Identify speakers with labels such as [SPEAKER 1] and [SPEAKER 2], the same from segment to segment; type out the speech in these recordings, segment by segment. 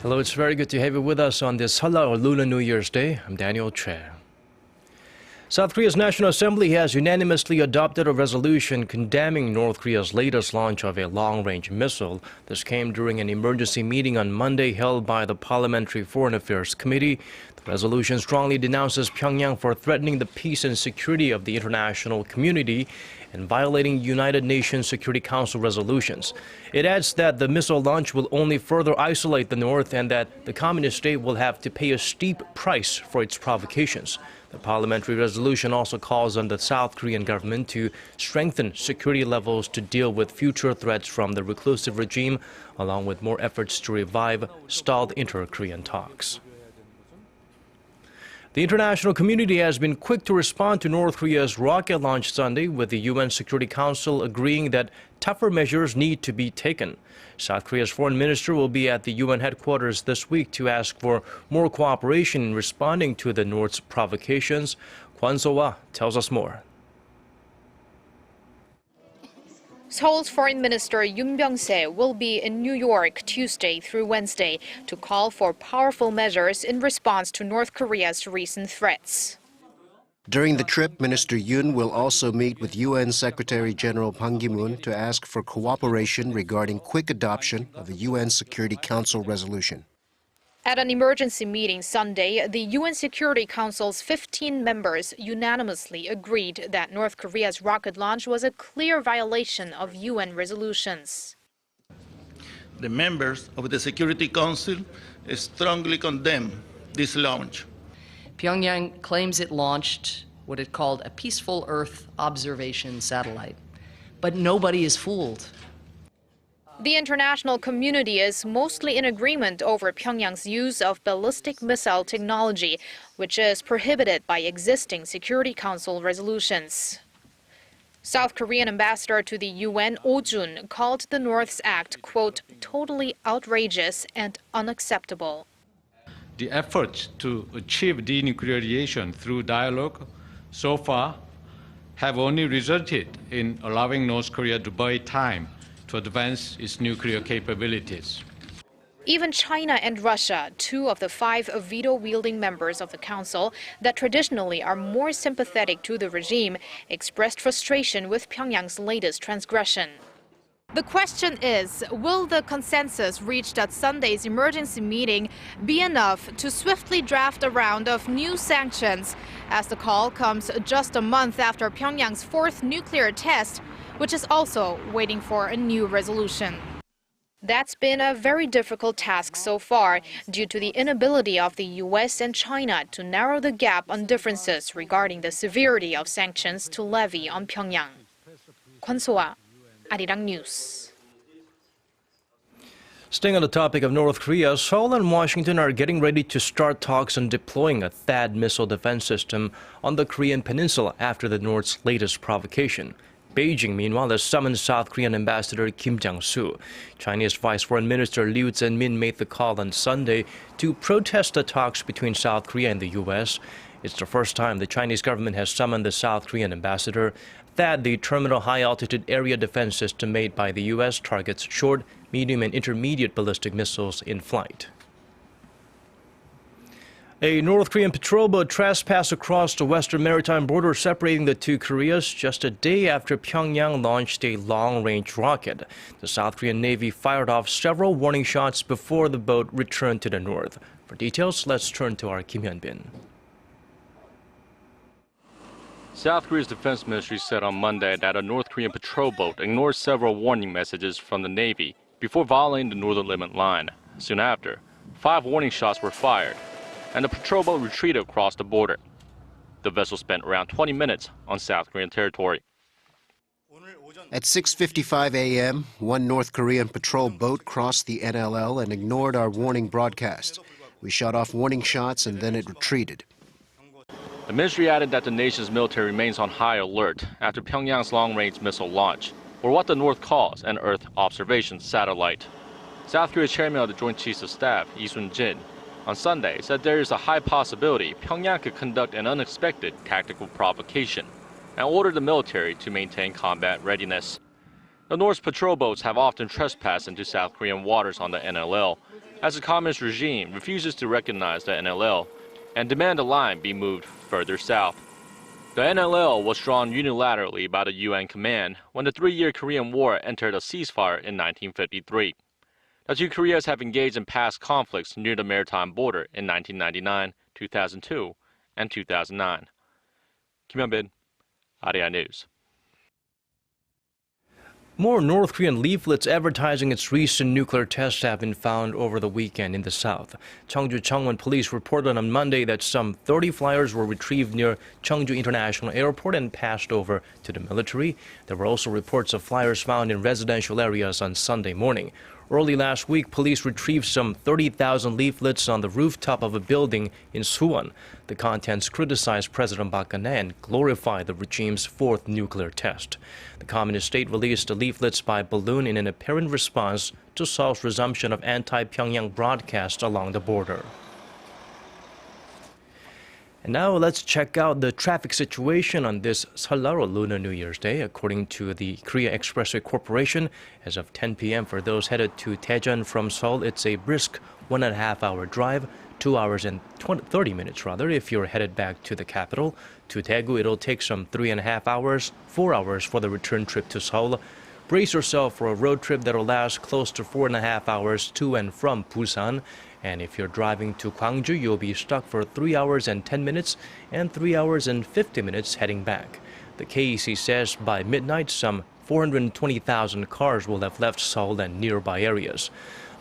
[SPEAKER 1] Hello, it's very good to have you with us on this Seollal or Lunar New Year's Day. I'm Daniel Che. South Korea's National Assembly has unanimously adopted a resolution condemning North Korea's latest launch of a long-range missile. This came during an emergency meeting on Monday held by the Parliamentary Foreign Affairs Committee. The resolution strongly denounces Pyongyang for threatening the peace and security of the international community and violating United Nations Security Council resolutions. It adds that the missile launch will only further isolate the North and that the communist state will have to pay a steep price for its provocations. The parliamentary resolution also calls on the South Korean government to strengthen security levels to deal with future threats from the reclusive regime, along with more efforts to revive stalled inter-Korean talks. The international community has been quick to respond to North Korea's rocket launch Sunday, with the UN Security Council agreeing that tougher measures need to be taken. South Korea's foreign minister will be at the UN headquarters this week to ask for more cooperation in responding to the North's provocations. Kwon So-wa tells us more.
[SPEAKER 2] Seoul's Foreign Minister Yoon Byung-se will be in New York Tuesday through Wednesday to call for powerful measures in response to North Korea's recent threats.
[SPEAKER 3] During the trip, Minister Yoon will also meet with UN Secretary General Ban Ki-moon to ask for cooperation regarding quick adoption of a UN Security Council resolution.
[SPEAKER 2] At an emergency meeting Sunday, the UN Security Council's 15 members unanimously agreed that North Korea's rocket launch was a clear violation of UN resolutions.
[SPEAKER 4] The members of the Security Council strongly condemn this launch.
[SPEAKER 5] Pyongyang claims it launched what it called a peaceful Earth observation satellite. But nobody is fooled.
[SPEAKER 2] The international community is mostly in agreement over Pyongyang's use of ballistic missile technology, which is prohibited by existing Security Council resolutions. South Korean ambassador to the UN, Oh Jun, called the North's act, quote, totally outrageous and unacceptable.
[SPEAKER 6] The efforts to achieve denuclearization through dialogue so far have only resulted in allowing North Korea to buy time to advance its nuclear capabilities.
[SPEAKER 2] Even China and Russia, two of the 5 veto-wielding members of the Council that traditionally are more sympathetic to the regime, expressed frustration with Pyongyang's latest transgression. The question is, will the consensus reached at Sunday's emergency meeting be enough to swiftly draft a round of new sanctions, as the call comes just a month after Pyongyang's 4th nuclear test, which is also waiting for a new resolution. That's been a very difficult task so far due to the inability of the US and China to narrow the gap on differences regarding the severity of sanctions to levy on Pyongyang. Kwon So-wa, Arirang News.
[SPEAKER 1] Staying on the topic of North Korea, Seoul and Washington are getting ready to start talks on deploying a THAAD missile defense system on the Korean peninsula after the North's latest provocation. Beijing, meanwhile, has summoned South Korean Ambassador Kim Jang-soo. Chinese Vice Foreign Minister Liu Zhenmin made the call on Sunday to protest the talks between South Korea and the U.S. It's the first time the Chinese government has summoned the South Korean ambassador. THAAD, the terminal high-altitude area defense system made by the U.S., targets short, medium, and intermediate ballistic missiles in flight. A North Korean patrol boat trespassed across the western maritime border separating the two Koreas just a day after Pyongyang launched a long-range rocket. The South Korean Navy fired off several warning shots before the boat returned to the north. For details, let's turn to our Kim Hyun-bin.
[SPEAKER 7] South Korea's defense ministry said on Monday that a North Korean patrol boat ignored several warning messages from the Navy before violating the northern limit line. Soon after, 5 warning shots were fired, and the patrol boat retreated across the border. The vessel spent around 20 minutes on South Korean territory.
[SPEAKER 3] At 6:55 a.m., one North Korean patrol boat crossed the NLL and ignored our warning broadcast. We shot off warning shots and then it retreated.
[SPEAKER 7] The ministry added that the nation's military remains on high alert after Pyongyang's long-range missile launch, or what the North calls an Earth observation satellite. South Korea's chairman of the Joint Chiefs of Staff, Lee Sun-jin, on Sunday said there is a high possibility Pyongyang could conduct an unexpected tactical provocation and ordered the military to maintain combat readiness. The North's patrol boats have often trespassed into South Korean waters on the NLL, as the communist regime refuses to recognize the NLL and demand the line be moved further south. The NLL was drawn unilaterally by the UN command when the 3-year Korean War entered a ceasefire in 1953. The two Koreas have engaged in past conflicts near the maritime border in 1999, 2002, and 2009. Kim Hyun-bin, Arirang News.
[SPEAKER 1] More North Korean leaflets advertising its recent nuclear tests have been found over the weekend in the south. Cheongju Chungwon police reported on Monday that some 30 flyers were retrieved near Cheongju International Airport and passed over to the military. There were also reports of flyers found in residential areas on Sunday morning. Early last week, police retrieved some 30,000 leaflets on the rooftop of a building in Suwon. The contents criticized President Park Geun-hye and glorified the regime's fourth nuclear test. The communist state released the leaflets by balloon in an apparent response to Seoul's resumption of anti-Pyongyang broadcasts along the border. And now let's check out the traffic situation on this Seollal Lunar New Year's Day. According to the Korea Expressway Corporation, as of 10 p.m. for those headed to Daejeon from Seoul, it's a brisk 1.5-hour drive, 2 hours and 30 minutes rather, if you're headed back to the capital. To Daegu, it'll take some 3.5 hours, 4 hours for the return trip to Seoul. Brace yourself for a road trip that'll last close to 4.5 hours to and from Busan. And if you're driving to Gwangju, you'll be stuck for 3 hours and 10 minutes and 3 hours and 50 minutes heading back. The KEC says by midnight, some 420,000 cars will have left Seoul and nearby areas.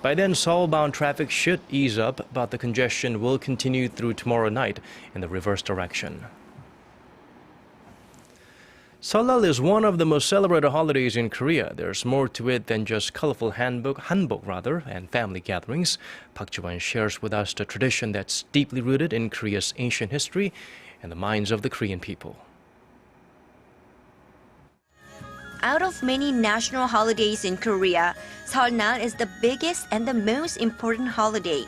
[SPEAKER 1] By then, Seoul-bound traffic should ease up, but the congestion will continue through tomorrow night in the reverse direction. Seollal is one of the most celebrated holidays in Korea. There's more to it than just colorful hanbok and family gatherings. Park Ji-won shares with us the tradition that's deeply rooted in Korea's ancient history and the minds of the Korean people.
[SPEAKER 8] Out of many national holidays in Korea, Seollal is the biggest and the most important holiday.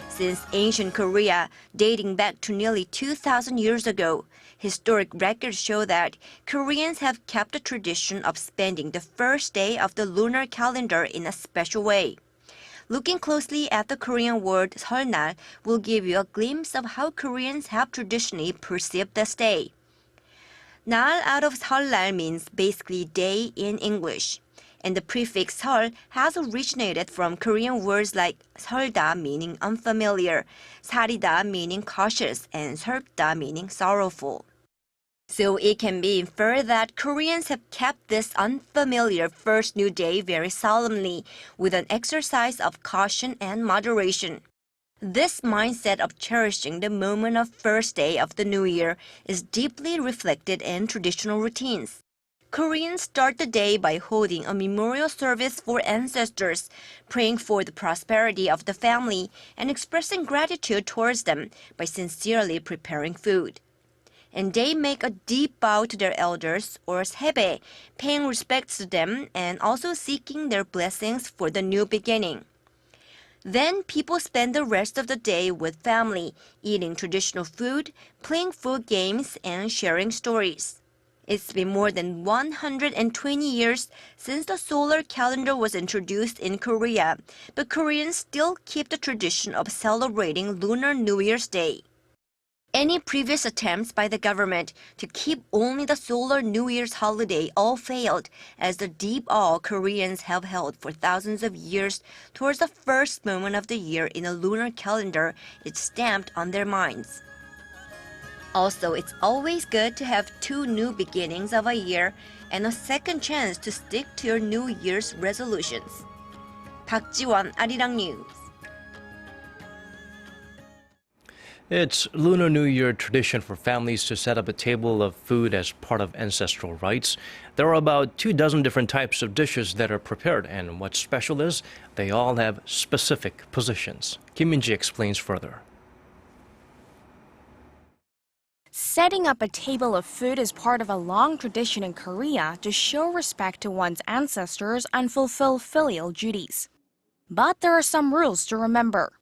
[SPEAKER 8] Since ancient Korea, dating back to nearly 2,000 years ago, historic records show that Koreans have kept the tradition of spending the first day of the lunar calendar in a special way. Looking closely at the Korean word Seollal will give you a glimpse of how Koreans have traditionally perceived this day. Nal out of Seollal means basically day in English. And the prefix Seol has originated from Korean words like 설다 meaning unfamiliar, 살이다 meaning cautious, and 슬프다 meaning sorrowful. So it can be inferred that Koreans have kept this unfamiliar first new day very solemnly, with an exercise of caution and moderation. This mindset of cherishing the moment of first day of the new year is deeply reflected in traditional routines. Koreans start the day by holding a memorial service for ancestors, praying for the prosperity of the family, and expressing gratitude towards them by sincerely preparing food. And they make a deep bow to their elders, or sebae, paying respects to them and also seeking their blessings for the new beginning. Then people spend the rest of the day with family, eating traditional food, playing food games, and sharing stories. It's been more than 120 years since the solar calendar was introduced in Korea, but Koreans still keep the tradition of celebrating Lunar New Year's Day. Any previous attempts by the government to keep only the solar New Year's holiday all failed, as the deep awe Koreans have held for thousands of years towards the first moment of the year in a lunar calendar is stamped on their minds. Also, it's always good to have 2 new beginnings of a year and a second chance to stick to your New Year's resolutions. Park Ji-won, Arirang News.
[SPEAKER 1] It's Lunar New Year tradition for families to set up a table of food as part of ancestral rites. There are about 24 different types of dishes that are prepared, and what's special is they all have specific positions. Kim Min-ji explains further.
[SPEAKER 9] Setting up a table of food is part of a long tradition in Korea to show respect to one's ancestors and fulfill filial duties. But there are some rules to remember.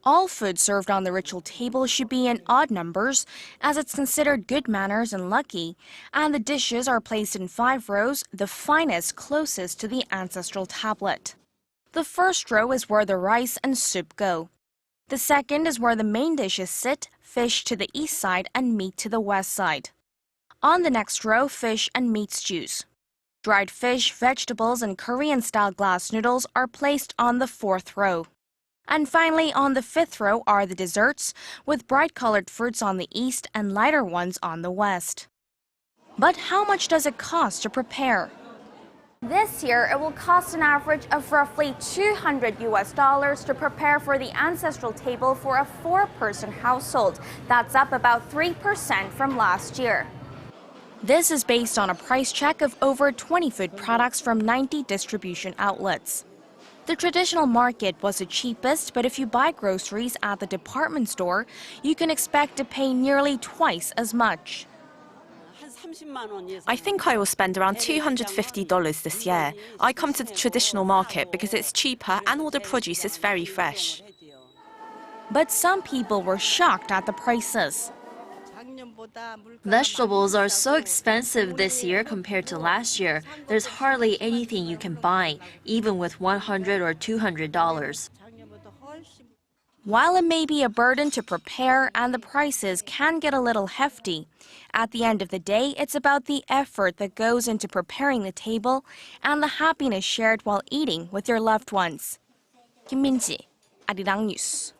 [SPEAKER 9] All food served on the ritual table should be in odd numbers, as it's considered good manners and lucky, and the dishes are placed in 5 rows, the finest closest to the ancestral tablet. The first row is where the rice and soup go. The second is where the main dishes sit, fish to the east side and meat to the west side. On the next row, fish and meat stews. Dried fish, vegetables, and Korean-style glass noodles are placed on the fourth row. And finally, on the fifth row are the desserts, with bright-colored fruits on the east and lighter ones on the west. But how much does it cost to prepare?
[SPEAKER 10] This year, it will cost an average of roughly $200 to prepare for the ancestral table for a 4-person household. That's up about 3% from last year.
[SPEAKER 9] This is based on a price check of over 20 food products from 90 distribution outlets. The traditional market was the cheapest, but if you buy groceries at the department store, you can expect to pay nearly twice as much.
[SPEAKER 11] I think I will spend around $250 this year. I come to the traditional market because it's cheaper and all the produce is very fresh.
[SPEAKER 9] But some people were shocked at the prices.
[SPEAKER 12] Vegetables are so expensive this year compared to last year. There's hardly anything you can buy, even with $100 or $200.
[SPEAKER 9] While it may be a burden to prepare and the prices can get a little hefty, at the end of the day, it's about the effort that goes into preparing the table and the happiness shared while eating with your loved ones. Kim Min-ji, Arirang News.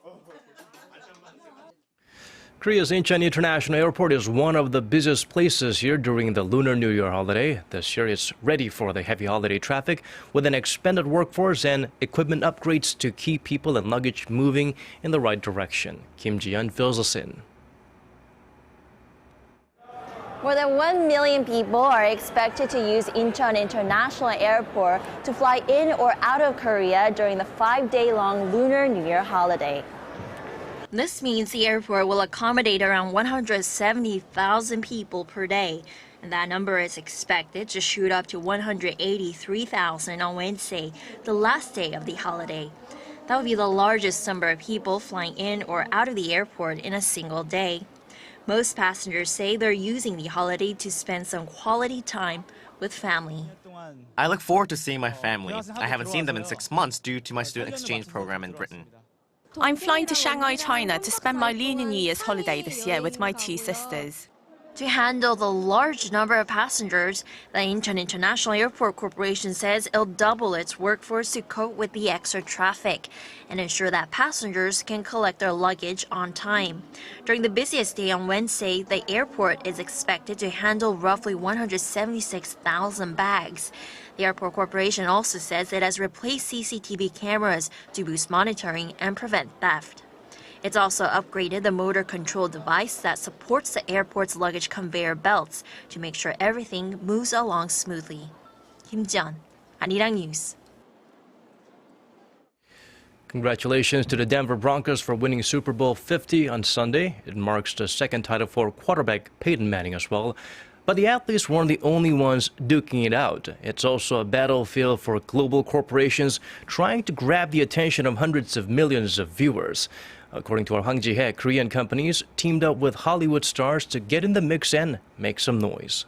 [SPEAKER 1] Korea's Incheon International Airport is one of the busiest places here during the Lunar New Year holiday. This year it's ready for the heavy holiday traffic with an expanded workforce and equipment upgrades to keep people and luggage moving in the right direction. Kim Ji-yeon fills us in.
[SPEAKER 13] More than 1 million people are expected to use Incheon International Airport to fly in or out of Korea during the 5-day-long Lunar New Year holiday.
[SPEAKER 12] This means the airport will accommodate around 170,000 people per day, and that number is expected to shoot up to 183,000 on Wednesday, the last day of the holiday. That would be the largest number of people flying in or out of the airport in a single day. Most passengers say they're using the holiday to spend some quality time with family.
[SPEAKER 14] I look forward to seeing my family. I haven't seen them in 6 months due to my student exchange program in Britain.
[SPEAKER 11] I'm flying to Shanghai, China to spend my Lunar New Year's holiday this year with my 2 sisters.
[SPEAKER 12] To handle the large number of passengers, the Incheon International Airport Corporation says it'll double its workforce to cope with the extra traffic and ensure that passengers can collect their luggage on time. During the busiest day on Wednesday, the airport is expected to handle roughly 176,000 bags. The Airport Corporation also says it has replaced CCTV cameras to boost monitoring and prevent theft. It's also upgraded the motor control device that supports the airport's luggage conveyor belts to make sure everything moves along smoothly. Kim Ji-yeon, Arirang News.
[SPEAKER 1] Congratulations to the Denver Broncos for winning Super Bowl 50 on Sunday. It marks the second title for quarterback Peyton Manning as well. But the athletes weren't the only ones duking it out. It's also a battlefield for global corporations trying to grab the attention of hundreds of millions of viewers. According to our Hwang Ji-hye, Korean companies teamed up with Hollywood stars to get in the mix and make some noise.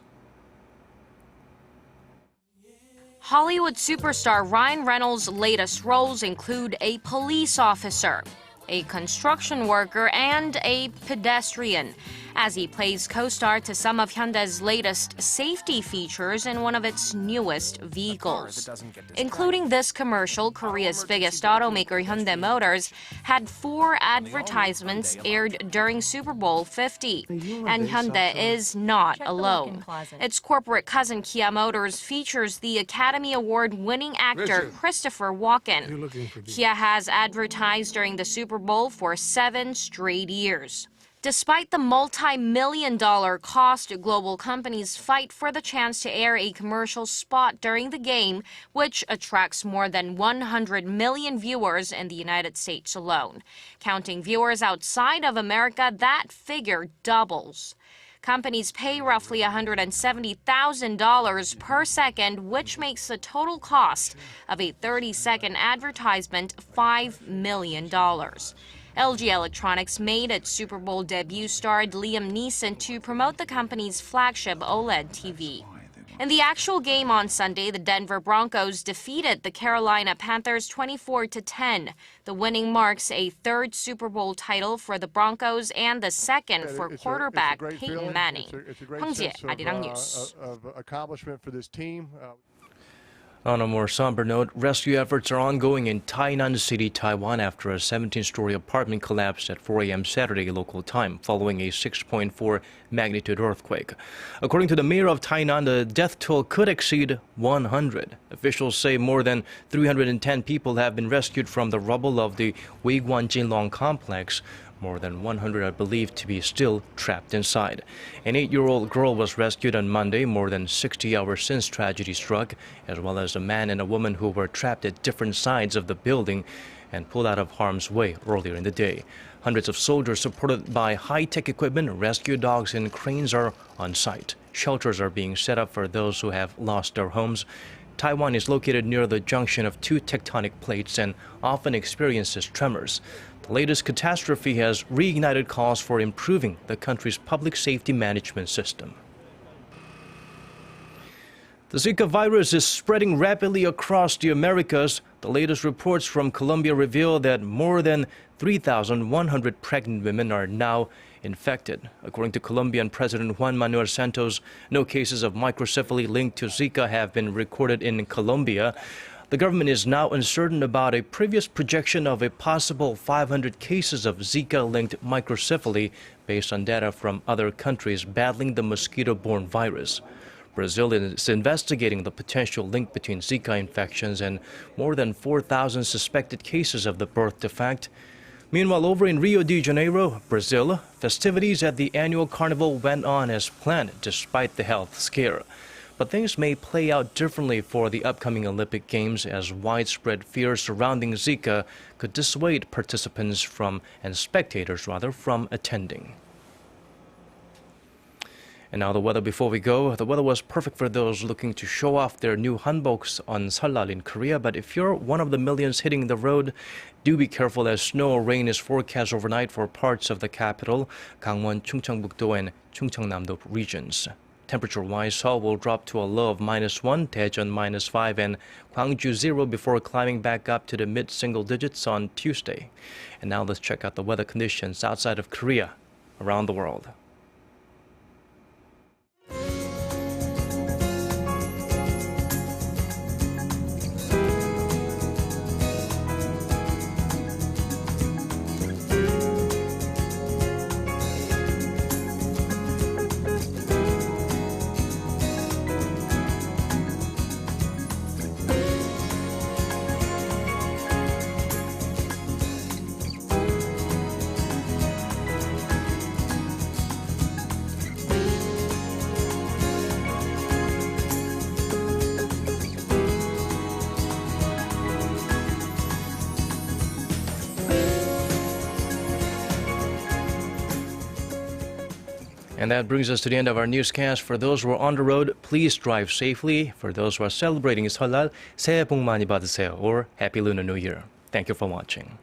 [SPEAKER 9] Hollywood superstar Ryan Reynolds' latest roles include a police officer, a construction worker, and a pedestrian, as he plays co-star to some of Hyundai's latest safety features in one of its newest vehicles. Including this commercial, Korea's biggest automaker Hyundai Motors had 4 advertisements aired during Super Bowl 50. And Hyundai is not alone. Its corporate cousin Kia Motors features the Academy Award-winning actor Christopher Walken. Kia has advertised during the Super Bowl for 7 straight years. Despite the multi-million-dollar cost, global companies fight for the chance to air a commercial spot during the game, which attracts more than 100 million viewers in the United States alone. Counting viewers outside of America, that figure doubles. Companies pay roughly $170,000 per second, which makes the total cost of a 30-second advertisement $5 million. LG Electronics made its Super Bowl debut, starred Liam Neeson to promote the company's flagship OLED TV. In the actual game on Sunday, the Denver Broncos defeated the Carolina Panthers 24-10. The winning marks a third Super Bowl title for the Broncos and the second for quarterback Peyton Manning.
[SPEAKER 15] It's a great
[SPEAKER 9] 황지혜,
[SPEAKER 15] sense
[SPEAKER 9] Arirang News.
[SPEAKER 15] of accomplishment for this team.
[SPEAKER 1] On a more somber note, rescue efforts are ongoing in Tainan City, Taiwan, after a 17-story apartment collapsed at 4 a.m. Saturday local time, following a 6.4 magnitude earthquake. According to the mayor of Tainan, the death toll could exceed 100. Officials say more than 310 people have been rescued from the rubble of the Weiguan Jinlong complex. More than 100 are believed to be still trapped inside. An 8-year-old girl was rescued on Monday, more than 60 hours since tragedy struck, as well as a man and a woman who were trapped at different sides of the building and pulled out of harm's way earlier in the day. Hundreds of soldiers supported by high-tech equipment, rescue dogs and cranes are on site. Shelters are being set up for those who have lost their homes. Taiwan is located near the junction of two tectonic plates and often experiences tremors. The latest catastrophe has reignited calls for improving the country's public safety management system. The Zika virus is spreading rapidly across the Americas. The latest reports from Colombia reveal that more than 3,100 pregnant women are now infected. According to Colombian President Juan Manuel Santos, no cases of microcephaly linked to Zika have been recorded in Colombia. The government is now uncertain about a previous projection of a possible 500 cases of Zika-linked microcephaly based on data from other countries battling the mosquito-borne virus. Brazil is investigating the potential link between Zika infections and more than 4,000 suspected cases of the birth defect. Meanwhile, over in Rio de Janeiro, Brazil, festivities at the annual carnival went on as planned despite the health scare. But things may play out differently for the upcoming Olympic Games, as widespread fears surrounding Zika could dissuade participants and spectators from attending. And now the weather before we go. The weather was perfect for those looking to show off their new hanboks on Seollal in Korea. But if you're one of the millions hitting the road, do be careful, as snow or rain is forecast overnight for parts of the capital, Gangwon, Chungcheongbuk-do and Chungcheongnam-do regions. Temperature-wise, Seoul will drop to a low of -1, Daejeon -5, and Gwangju 0 before climbing back up to the mid-single digits on Tuesday. And now let's check out the weather conditions outside of Korea, around the world. And that brings us to the end of our newscast. For those who are on the road, please drive safely. For those who are celebrating Seollal, 새해 복 많이 받으세요, or Happy Lunar New Year. Thank you for watching.